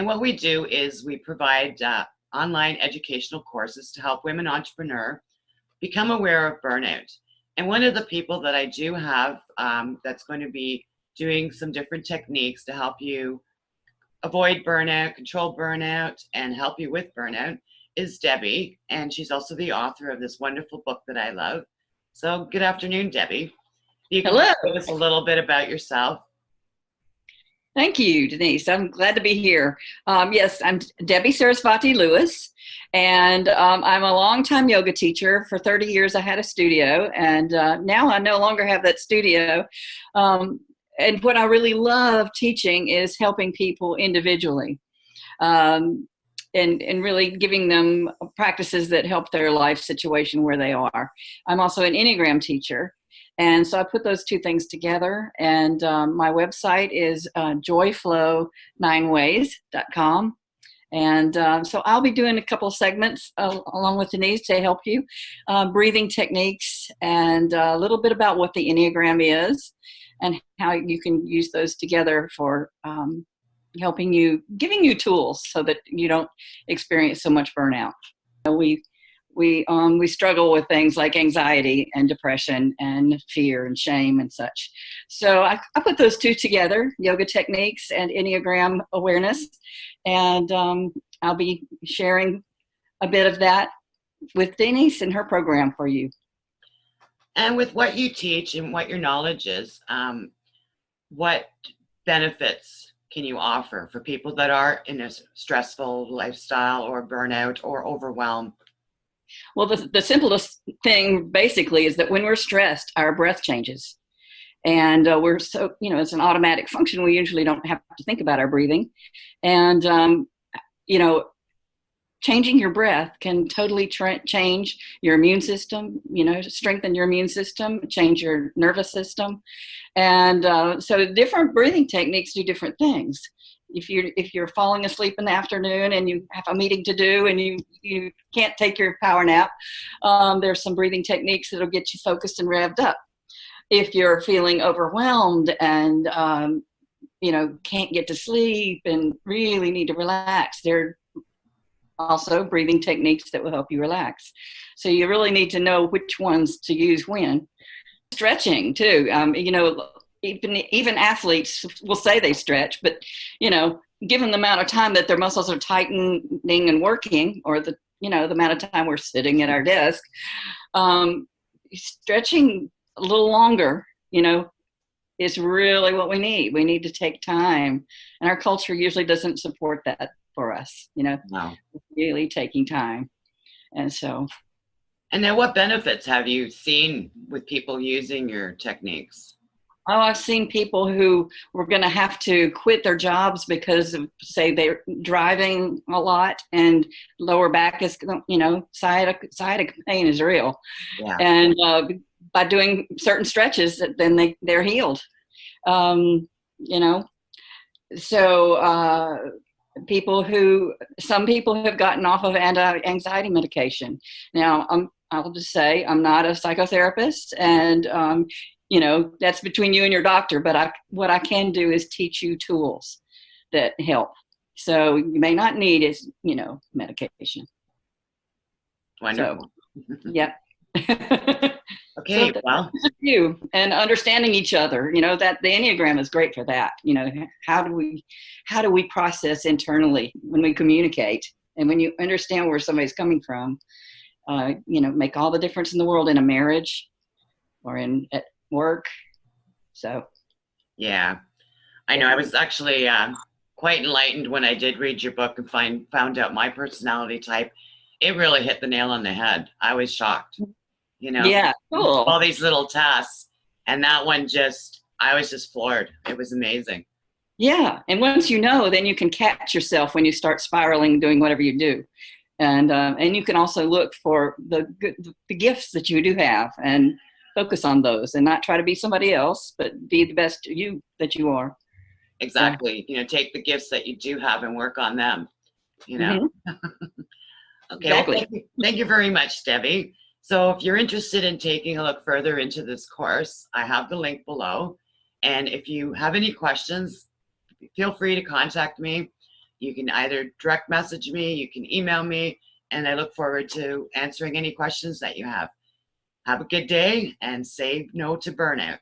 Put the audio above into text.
And what we do is we provide online educational courses to help women entrepreneurs become aware of burnout. And one of the people that I do have that's going to be doing some different techniques to help you avoid burnout, control burnout, and help you with burnout is Debbie. And she's also the author of this wonderful book that I love. So good afternoon, Debbie. You can Hello. tell us a little bit about yourself. Thank you, Denise. I'm glad to be here. Yes, I'm Debbie Sarasvati Lewis, and I'm a longtime yoga teacher. For 30 years, I had a studio, and now I no longer have that studio. And what I really love teaching is helping people individually, and really giving them practices that help their life situation where they are. I'm also an Enneagram teacher. And so I put those two things together, and my website is joyflow9ways.com. And so I'll be doing a couple of segments along with Denise to help you, breathing techniques, and a little bit about what the Enneagram is and how you can use those together for helping you, giving you tools so that you don't experience so much burnout. We struggle with things like anxiety and depression and fear and shame and such. So I put those two together, yoga techniques and Enneagram awareness. And I'll be sharing a bit of that with Denise and her program for you. And with what you teach and what your knowledge is, what benefits can you offer for people that are in a stressful lifestyle or burnout or overwhelmed? Well, the simplest thing basically is that when we're stressed, our breath changes. And we're so, it's an automatic function. We usually don't have to think about our breathing. And, changing your breath can totally change your immune system, strengthen your immune system, change your nervous system. And so different breathing techniques do different things. If you're falling asleep in the afternoon and you have a meeting to do and you can't take your power nap, there's some breathing techniques that'll get you focused and revved up. If you're feeling overwhelmed and can't get to sleep and really need to relax, there are also breathing techniques that will help you relax. So you really need to know which ones to use when. Stretching too. Even athletes will say they stretch, but given the amount of time that their muscles are tightening and working, or the amount of time we're sitting at our desk, stretching a little longer, is really what we need. We need to take time, and our culture usually doesn't support that for us. No. Really taking time, and so. And now, what benefits have you seen with people using your techniques? Oh, I've seen people who were going to have to quit their jobs because of, say, they're driving a lot and lower back is, sciatic pain is real. Yeah. And by doing certain stretches, then they're healed. So some people have gotten off of anti-anxiety medication. Now, I'll just say I'm not a psychotherapist, and that's between you and your doctor, but what I can do is teach you tools that help. So you may not need is, medication. Wonderful. So, yeah. Okay, well. You and understanding each other, that the Enneagram is great for that. How do we process internally when we communicate? And when you understand where somebody's coming from, make all the difference in the world in a marriage or at work. So yeah, I know. I was actually quite enlightened when I did read your book and found out my personality type. It really hit the nail on the head. I was shocked, Yeah, cool. All these little tests, and that one I was just floored. It was amazing. Yeah, and once then you can catch yourself when you start spiraling doing whatever you do. And you can also look for the gifts that you do have and focus on those and not try to be somebody else, but be the best you that you are. Exactly. So, take the gifts that you do have and work on them, Mm-hmm. Okay. Exactly. Well, thank you very much, Debbie. So if you're interested in taking a look further into this course, I have the link below. And if you have any questions, feel free to contact me. You can either direct message me, you can email me, and I look forward to answering any questions that you have. Have a good day and say no to burnout.